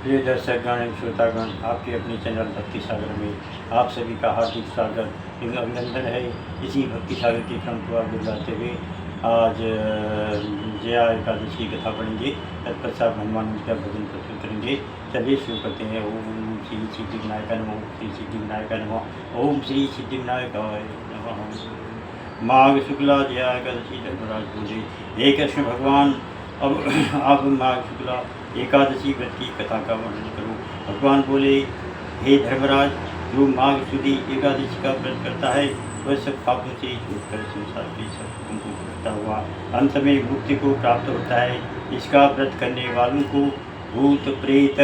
प्रिय दर्शकगण श्रोतागण, आपके अपने चैनल भक्ति सागर में आप सभी का हार्दिक स्वागत एवं अभिनंदन है। इसी भक्ति सागर के क्रम को आगे बढ़ाते हुए आज जया एकादशी कथा पढ़ेंगे। तत्पश्चात हनुमान जी का भजन प्रस्तुत करेंगे। चलिए शुरू करते हैं। ओम श्री सिद्धि विनायक नमः, ओम श्री सिद्धि विनायक नमः, ओम श्री सिद्धि विनायकाय नमः। माघ शुक्ला जया एकादशी धर्मराज बोले, हे कृष्ण भगवान, अब माघ शुक्ला एकादशी व्रत की कथा का वर्णन करो। भगवान बोले, हे धर्मराज, जो माघ शुद्ध एकादशी का व्रत करता है वह सब पापों से छूटकर संसार के सब पापों को भुगता हुआ अंत में मुक्ति को प्राप्त होता है। इसका व्रत करने वालों को भूत प्रेत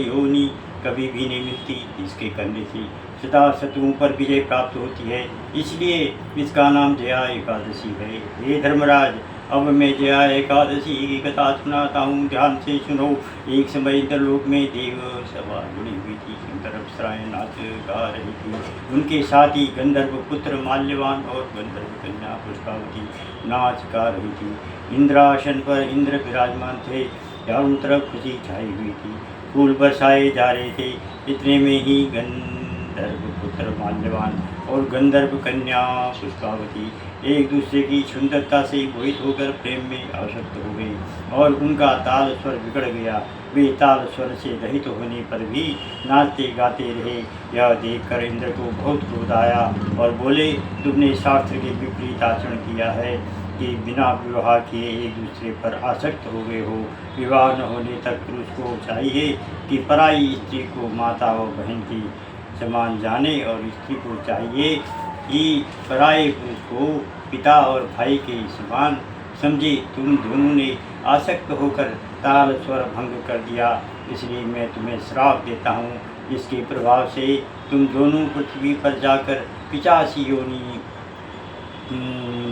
योनि कभी भी नहीं मिलती। इसके करने से सदा शत्रुओं पर विजय प्राप्त होती है, इसलिए इसका नाम जया एकादशी है। हे धर्मराज, अब मैं जया एकादशी की कथा सुनाता हूँ, ध्यान से सुनो। एक समय इंद्रलोक में देव सभा जुड़ी हुई थी। सुंदर अप्सराएं नाच गा रही थी। उनके साथ ही गंधर्व पुत्र माल्यवान और गंधर्व कन्या पुष्पावती नाच गा रही थी। इंद्रासन पर इंद्र विराजमान थे। चारों तरफ खुशी छाई हुई थी। फूल बरसाए जा रहे थे। इतने में ही गंधर्व पुत्र माल्यवान और गंधर्व कन्या पुष्पावती एक दूसरे की सुंदरता से मोहित होकर प्रेम में आसक्त हो गए और उनका ताल स्वर बिगड़ गया। वे ताल स्वर से रहित होने पर भी नाचते गाते रहे। यह देखकर इंद्र को बहुत क्रोध आया और बोले, तुमने शास्त्र के विपरीत आचरण किया है कि बिना विवाह किए एक दूसरे पर आसक्त हो गए हो। विवाह न होने तक पुरुष को चाहिए कि पराई स्त्री को माता व बहन की समान जाने और स्त्री को चाहिए कि पराये पुरुष को पिता और भाई के समान समझे। तुम दोनों ने आसक्त होकर ताल स्वर भंग कर दिया, इसलिए मैं तुम्हें श्राप देता हूँ। इसके प्रभाव से तुम दोनों पृथ्वी पर जाकर 85 योनि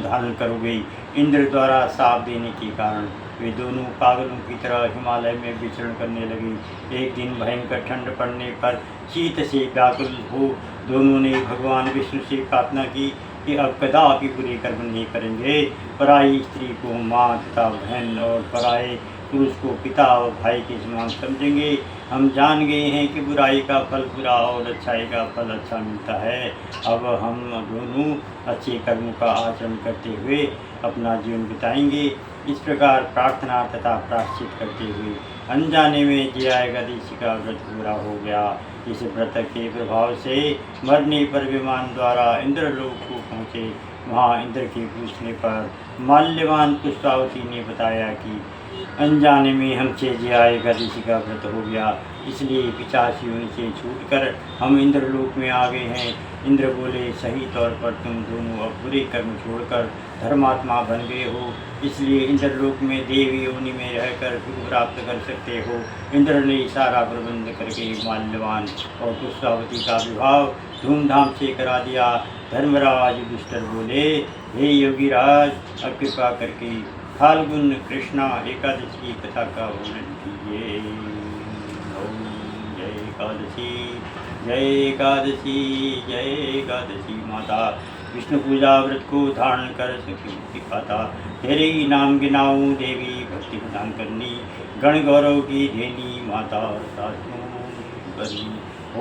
धारण करोगे। इंद्र द्वारा शाप देने के कारण वे दोनों पागलों की तरह हिमालय में विचरण करने लगे। एक दिन भयंकर ठंड पड़ने पर शीत से व्याकुल हो दोनों ने भगवान विष्णु से प्रार्थना की कि अब कदापि बुरे कर्म नहीं करेंगे। पराई स्त्री को माँ तथा बहन और पराये पुरुष को पिता और भाई के समान समझेंगे। हम जान गए हैं कि बुराई का फल बुरा और अच्छाई का फल अच्छा मिलता है। अब हम दोनों अच्छे कर्मों का आचरण करते हुए अपना जीवन बिताएंगे। इस प्रकार प्रार्थना तथा प्रायश्चित करते हुए अनजाने में जया एकादशी का व्रत पूरा हो गया। इस व्रत के प्रभाव से मरने पर विमान द्वारा इंद्रलोक को पहुँचे। वहाँ इंद्र के पूछने पर माल्यवान पुष्पावती ने बताया कि अनजाने में हमसे जया एकादशी का व्रत हो गया, इसलिए 85 योनि से छूटकर हम इंद्रलोक में आ गए हैं। इंद्र बोले, सही तौर पर तुम दोनों अब बुरे कर्म छोड़कर धर्मात्मा बन गए हो, इसलिए इंद्रलोक में देव योनि में रहकर सुख प्राप्त कर सकते हो। इंद्र ने सारा प्रबंध करके माल्यवान और पुष्पावती का विवाह धूमधाम से करा दिया। धर्मराज युधिष्ठिर बोले, हे योगीराज, अब कृपा करके फाल्गुन कृष्णा एकादशी की कथा का वर्णन कीजिए। ओम जय एकादशी, जय एकादशी, जय एकादशी माता। विष्णु पूजा व्रत को धारण कर सखी मुक्ति पाता। तेरे ही नाम गिनाऊँ देवी, भक्ति प्रदान करनी, गण गौरव की देनी माता और साधुओं करनी।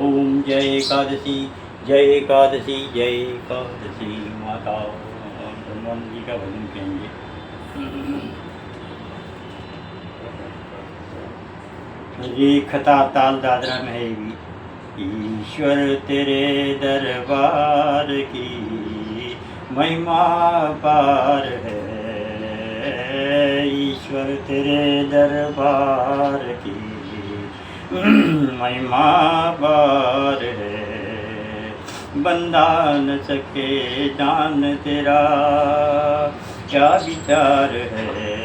ओम जय एकादशी, जय एकादशी, जय एकादशी माता। हनुमान जी का भजन करेंगे। रेखता ताल दादरा में है भी। ईश्वर तेरे दरबार की महिमा पार है। ईश्वर तेरे दरबार की महिमा पार है। बंदा न सके जान तेरा क्या विचार है।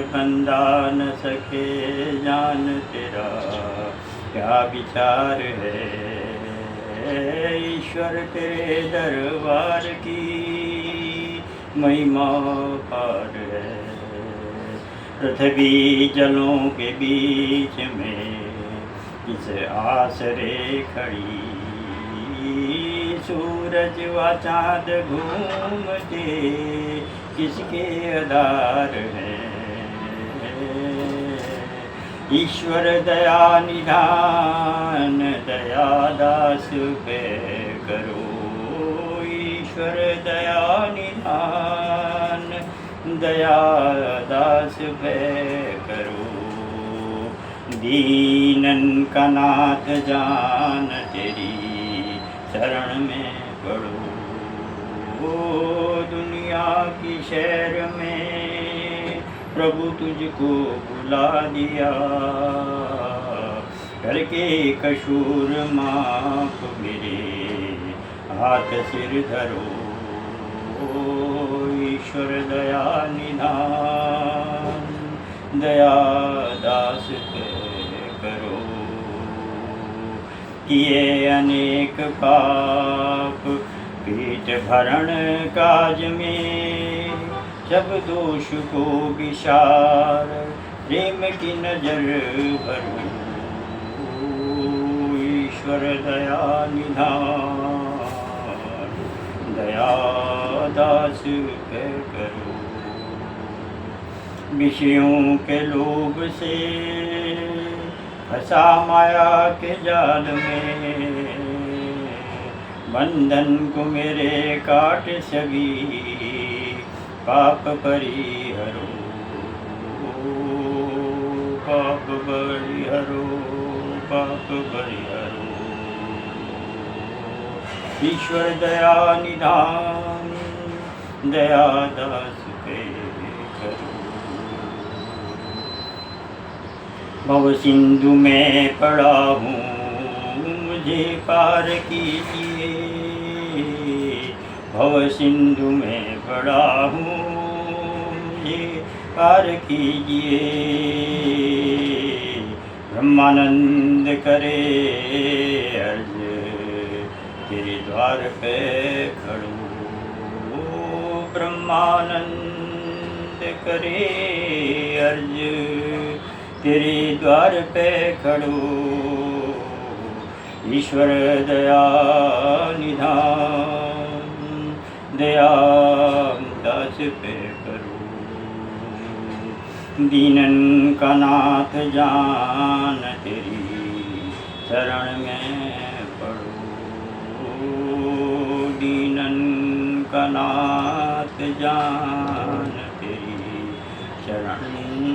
बंदा न सके जान तेरा क्या विचार है। ईश्वर तेरे दरबार की महिमा पार है। पृथ्वी जलों के बीच में किस आसरे खड़ी। सूरज व चाँद घूमते किसके आधार है। ईश्वर दया निधान दया दास पे करो, ईश्वर दया निधान दया दास पे करो। दीनन का नाथ जान तेरी शरण में पड़ो, दुनिया की शहर में प्रभु तुझको बुला दिया, करके कसूर माफ मेरे हाथ सिर धरो, ईश्वर दया निधान दया दास पे करो। किए अनेक पाप पीठ भरण काज में, सब दोष को विशार प्रेम की नजर भरो, ईश्वर दया निधान दया दास पे करो। विषयों के लोभ से फंसा माया के जाल में, बंधन को मेरे काट सभी पाप परिहरो, पाप परिहरो, पाप परिहरो। ईश्वर दया निधान दया दास पे करो। भव सिंधु में पड़ा हूँ मुझे पार कीजिए, भव सिंधु में पड़ा हूँ मुझे पार कीजिए। ब्रह्मानंद करे अर्ज तेरे द्वार पे खड़ो, ब्रह्मानंद करे अर्ज तेरे द्वार पे खड़ो, ईश्वर दया निधान दया दास पे करो। दीनन का नाथ जान तेरी शरण में पड़ो, दीनन का नाथ जान तेरी शरण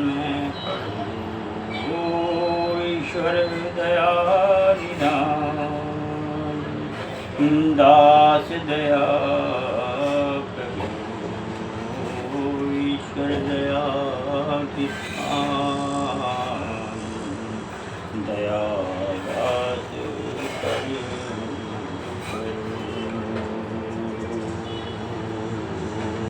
में पड़ो, ईश्वर दया निधान दास दया करो, ईश्वर दया निधान दया दास